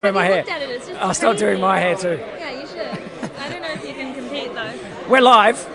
In my hair. Looked at it, it's just I'll start doing crazy. my hair too. Yeah, you should. I don't know if you can compete though. We're live.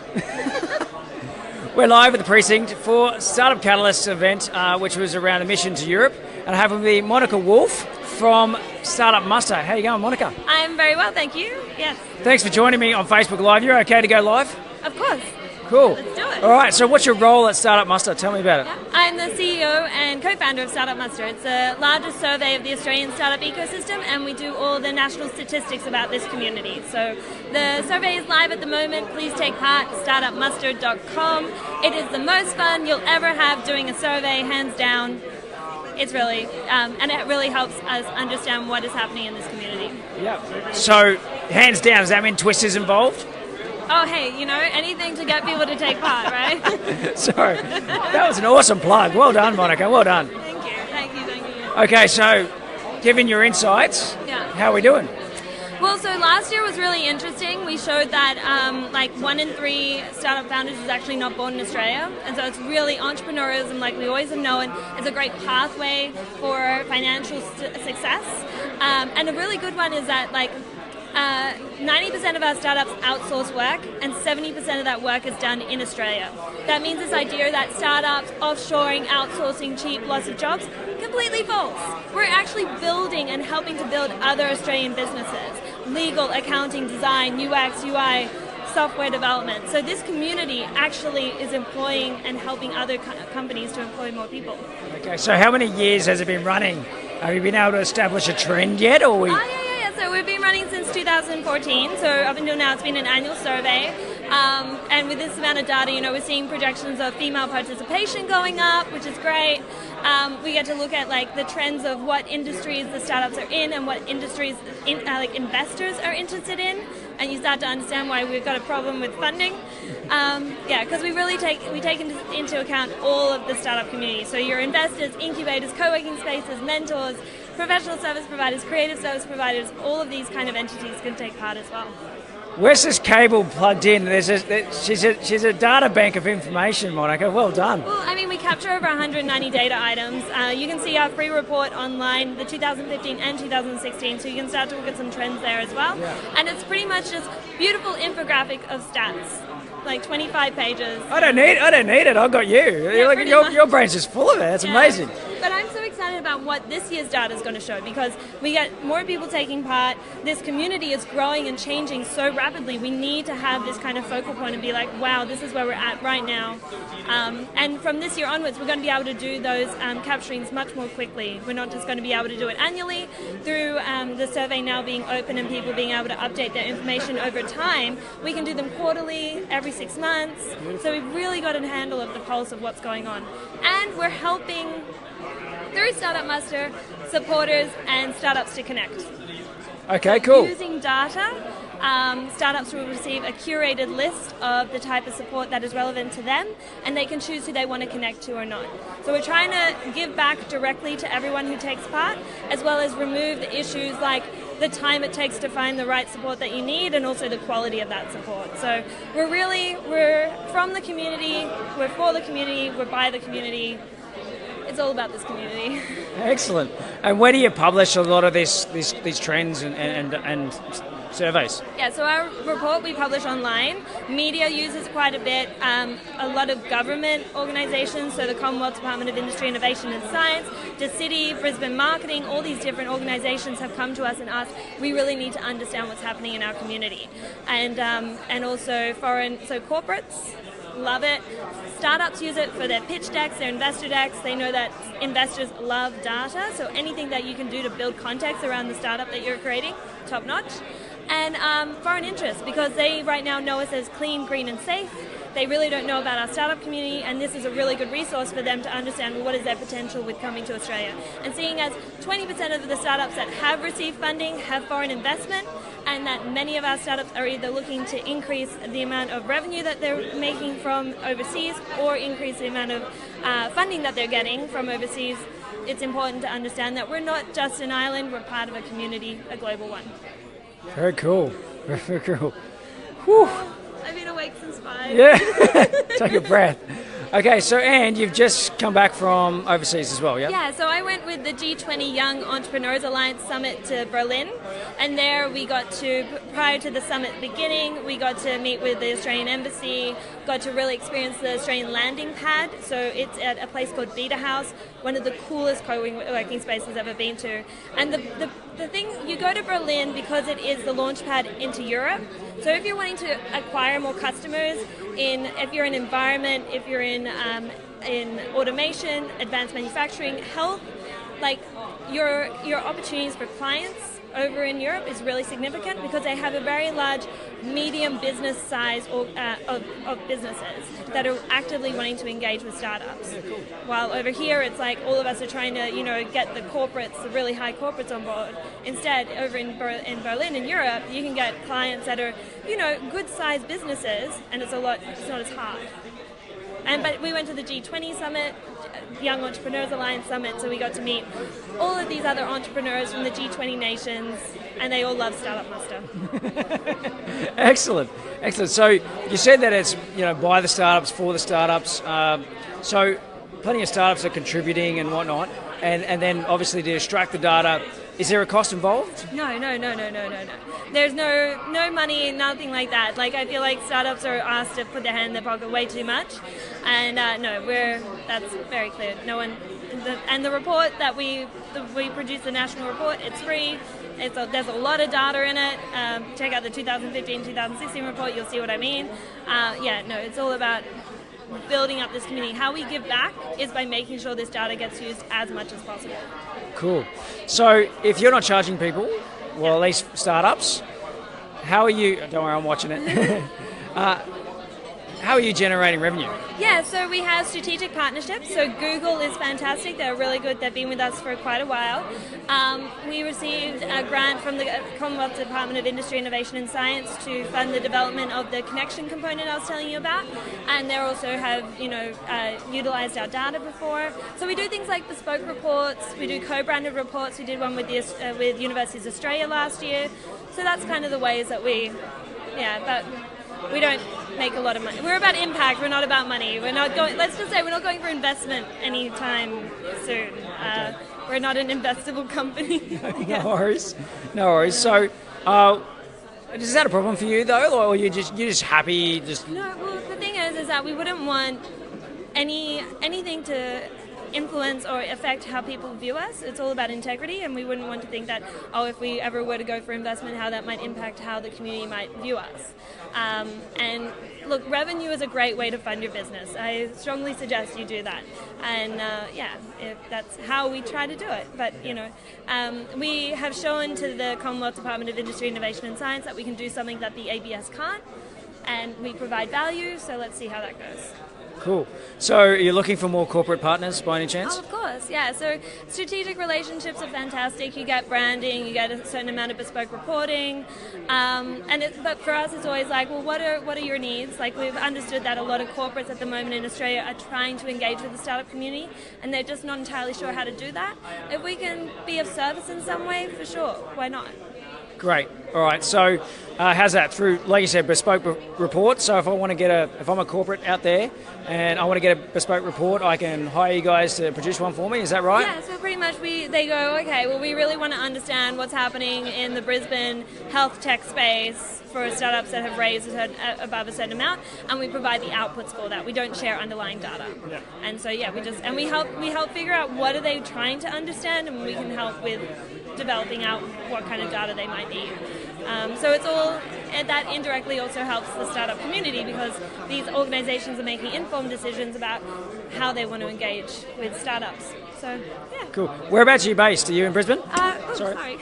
We're live at the precinct for Startup Catalyst event, which was around a mission to Europe. And I have with me Monica Wolf from Startup Muster. How you going, Monica? I'm very well, thank you. Yes. Thanks for joining me on Facebook Live. You're okay to go live? Of course. Cool. Let's do it. All right, so what's your role at Startup Muster? Tell me about it. I'm the CEO and co-founder of StartUp Muster. It's the largest survey of the Australian startup ecosystem, and we do all the national statistics about this community. So the survey is live at the moment. Please take part, startupmuster.com. It is the most fun you'll ever have doing a survey, hands down. It's really, and it really helps us understand what is happening in this community. Yeah. So, hands down, does that mean Twist is involved? Oh, hey, you know, anything to get people to take part, right? Sorry. That was an awesome plug. Well done, Monica. Well done. Thank you, thank you, thank you. Okay, so given your insights, how are we doing? Well, so last year was really interesting. We showed that like 1 in 3 startup founders is actually not born in Australia. And so it's really entrepreneurialism, like we always have known, is a great pathway for financial success. And a really good one is that like 90% of our startups outsource work, and 70% of that work is done in Australia. That means this idea that startups, offshoring, outsourcing, cheap, lots of jobs, completely false. We're actually building and helping to build other Australian businesses. Legal, accounting, design, UX, UI, software development. So this community actually is employing and helping other companies to employ more people. Okay, so how many years has it been running? Have you been able to establish a trend yet, or we? So we've been running since 2014, so up until now it's been an annual survey. And with this amount of data, you know, we're seeing projections of female participation going up, which is great. We get to look at like the trends of what industries the startups are in and what industries like investors are interested in, and you start to understand why we've got a problem with funding. Because we really take into account all of the startup community. So your investors, incubators, co-working spaces, mentors, professional service providers, creative service providers, all of these kind of entities can take part as well. Where's this cable plugged in? She's a data bank of information, Monica. Well done. Well, I mean, we capture over 190 data items. You can see our free report online, the 2015 and 2016, so you can start to look at some trends there as well. Yeah. And it's pretty much just beautiful infographic of stats. Like 25 pages. I don't need it. I've got you. Yeah, your brain's just full of it. That's amazing. But I'm so excited about what this year's data is going to show, because we get more people taking part. This community is growing and changing so rapidly. We need to have this kind of focal point and be like, wow, this is where we're at right now. And from this year onwards, we're going to be able to do those capturings much more quickly. We're not just going to be able to do it annually through the survey now being open and people being able to update their information over time. We can do them quarterly, every 6 months. So we've really got a handle of the pulse of what's going on. And we're helping, through Startup Muster, supporters and startups to connect. Okay, cool. Using data, startups will receive a curated list of the type of support that is relevant to them, and they can choose who they want to connect to or not. So we're trying to give back directly to everyone who takes part, as well as remove the issues like the time it takes to find the right support that you need, and also the quality of that support. So we're from the community, we're for the community, we're by the community. It's all about this community. Excellent. And where do you publish a lot of these trends and surveys? Yeah, so our report we publish online. Media uses quite a bit. A lot of government organisations, so the Commonwealth Department of Industry, Innovation and Science, the City, Brisbane Marketing, all these different organisations have come to us and asked, we really need to understand what's happening in our community. And also foreign, so corporates love it. Startups use it for their pitch decks, their investor decks. They know that investors love data, so anything that you can do to build context around the startup that you're creating, top notch. And foreign interest, because they right now know us as clean, green and safe. They really don't know about our startup community, and this is a really good resource for them to understand what is their potential with coming to Australia. And seeing as 20% of the startups that have received funding have foreign investment, and that many of our startups are either looking to increase the amount of revenue that they're making from overseas or increase the amount of funding that they're getting from overseas, it's important to understand that we're not just an island, we're part of a community, a global one. Very cool. Very cool. Whew. I've been awake since 5. Yeah. Take a breath. Okay, so and you've just come back from overseas as well, yeah? Yeah, so I went with the G20 Young Entrepreneurs Alliance Summit to Berlin, and there we got to, prior to the summit beginning, we got to meet with the Australian Embassy, got to really experience the Australian landing pad. So it's at a place called Beta House, one of the coolest co-working spaces I've ever been to. And the thing, you go to Berlin because it is the launch pad into Europe. So if you're wanting to acquire more customers, if you're in environment, if you're in automation, advanced manufacturing, health, like your opportunities for clients over in Europe is really significant because they have a very large medium business size of businesses that are actively wanting to engage with startups. Yeah, cool. While over here it's like all of us are trying to get the corporates, the really high corporates on board. Instead, over in Berlin in Europe, you can get clients that are good sized businesses, and it's not as hard. But we went to the G20 Summit, Young Entrepreneurs Alliance Summit, so we got to meet all of these other entrepreneurs from the G20 nations, and they all love StartUp Muster. Excellent. So you said that it's by the startups, for the startups. So plenty of startups are contributing and whatnot, and then obviously to extract the data. Is there a cost involved? No. There's no money, nothing like that. Like I feel like startups are asked to put their hand in their pocket way too much, and that's very clear. No one, and the report that we produce, the national report, it's free. There's a lot of data in it. Check out the 2015-2016 report. You'll see what I mean. It's all about building up this community. How we give back is by making sure this data gets used as much as possible. Cool. So if you're not charging people, well, at least startups, how are you? Don't worry, I'm watching it. How are you generating revenue? Yeah, so we have strategic partnerships. So Google is fantastic. They're really good. They've been with us for quite a while. We received a grant from the Commonwealth Department of Industry, Innovation and Science to fund the development of the connection component I was telling you about. And they also have, utilized our data before. So we do things like bespoke reports. We do co-branded reports. We did one with Universities Australia last year. So that's kind of the ways that but we don't make a lot of money. We're about impact. We're not about money. We're not going. Let's just say we're not going for investment anytime soon. We're not an investable company. No worries. So, is that a problem for you though, or you're just happy? No. Well, the thing is that we wouldn't want anything to influence or affect how people view us. It's all about integrity, and we wouldn't want to think that, if we ever were to go for investment, how that might impact how the community might view us. And look, revenue is a great way to fund your business. I strongly suggest you do that. And if that's how we try to do it. But, we have shown to the Commonwealth Department of Industry, Innovation and Science that we can do something that the ABS can't, and we provide value, so let's see how that goes. Cool. So are you looking for more corporate partners by any chance? Oh, of course, yeah. So strategic relationships are fantastic. You get branding, you get a certain amount of bespoke reporting. But for us, it's always like, well, what are your needs? Like, we've understood that a lot of corporates at the moment in Australia are trying to engage with the startup community, and they're just not entirely sure how to do that. If we can be of service in some way, for sure, why not? Great. All right. So, how's that? Through, like you said, bespoke report. So, if I'm a corporate out there and I want to get a bespoke report, I can hire you guys to produce one for me. Is that right? Yeah. So pretty much they go, okay, well, we really want to understand what's happening in the Brisbane health tech space for startups that have raised above a certain amount, and we provide the outputs for that. We don't share underlying data. Yeah. And so we help figure out what are they trying to understand, and we can help with developing out what kind of data they might need. So it's all, and that indirectly also helps the startup community because these organizations are making informed decisions about how they want to engage with startups. So, yeah. Cool. Whereabouts are you based? Are you in Brisbane? Sorry.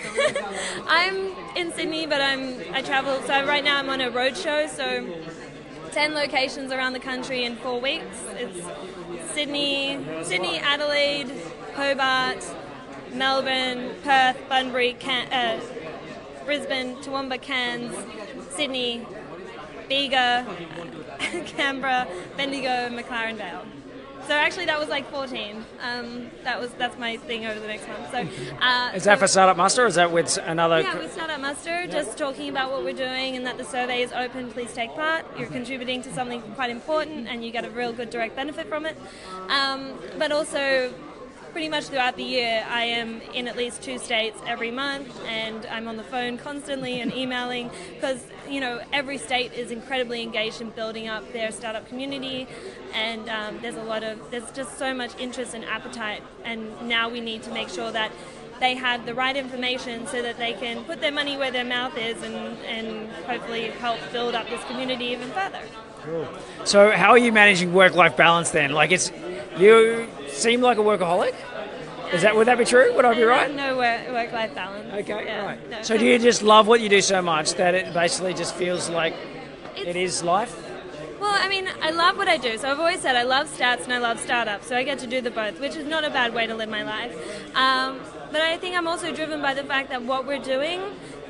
I'm in Sydney, but I travel. So right now I'm on a road show, so 10 locations around the country in 4 weeks. It's Sydney, Adelaide, Hobart, Melbourne, Perth, Bunbury, Brisbane, Toowoomba, Cairns, Sydney, Bega, Canberra, Bendigo, McLaren Vale. So actually, that was like 14. That's my thing over the next month. So is that for Startup Muster, or is that with another? Yeah, with Startup Muster, just talking about what we're doing and that the survey is open. Please take part. You're contributing to something quite important, and you get a real good direct benefit from it. But also, pretty much throughout the year, I am in at least 2 states every month, and I'm on the phone constantly and emailing because, every state is incredibly engaged in building up their startup community, and there's just so much interest and appetite, and now we need to make sure that they have the right information so that they can put their money where their mouth is and hopefully help build up this community even further. Cool. So how are you managing work-life balance then? You seem like a workaholic. Would that be true? Would I be right? No work-life balance. Okay, yeah, right. No. So do you just love what you do so much that it basically just feels like it is life? Well, I love what I do. So I've always said I love stats and I love startups. So I get to do the both, which is not a bad way to live my life. But I think I'm also driven by the fact that what we're doing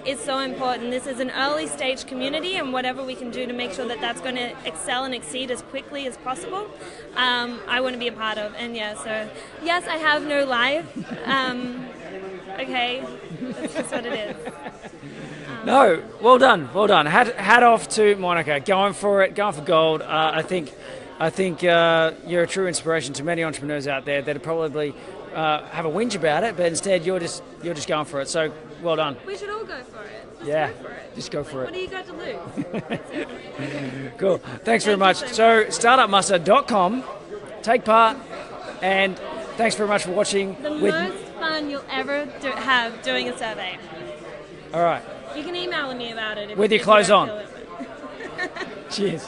is so important. This is an early stage community, and whatever we can do to make sure that that's going to excel and exceed as quickly as possible, I want to be a part of. And so yes, I have no life. Okay, that's just what it is. No, well done. Hat off to Monica, going for it, going for gold. I think you're a true inspiration to many entrepreneurs out there that are probably have a whinge about it, but instead you're just going for it. So well done. We should all go for it. Just go for it. What do you got to lose? Cool. Thanks very much. So startupmuster.com, take part, and thanks very much for watching. The most fun you'll ever have doing a survey. All right. You can email me about it. With your clothes on. Cheers.